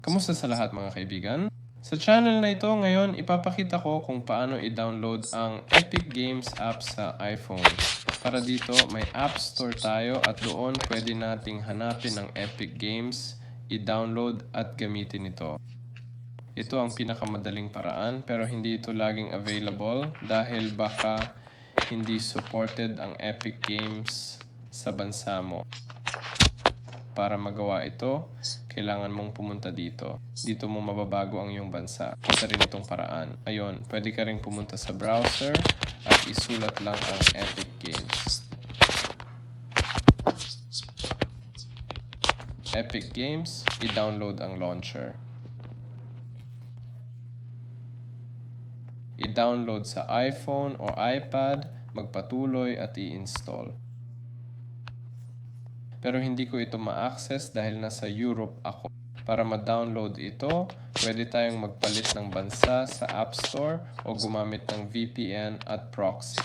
Kamusta sa lahat mga kaibigan? Sa channel na ito ngayon, ipapakita ko kung paano i-download ang Epic Games app sa iPhone. Para dito, may App Store tayo at doon pwede nating hanapin ang Epic Games, i-download at gamitin ito. Ito ang pinakamadaling paraan pero hindi ito laging available dahil baka hindi supported ang Epic Games sa bansa mo. Para magawa ito, kailangan mong pumunta dito. Dito mo mababago ang iyong bansa. Isa rin itong paraan. Ayun, pwede ka rin pumunta sa browser at isulat lang ang Epic Games. Epic Games, i-download ang launcher. I-download sa iPhone o iPad, magpatuloy at i-install. Pero hindi ko ito ma-access dahil nasa Europe ako. Para ma-download ito, pwede tayong magpalit ng bansa sa App Store o gumamit ng VPN at proxy.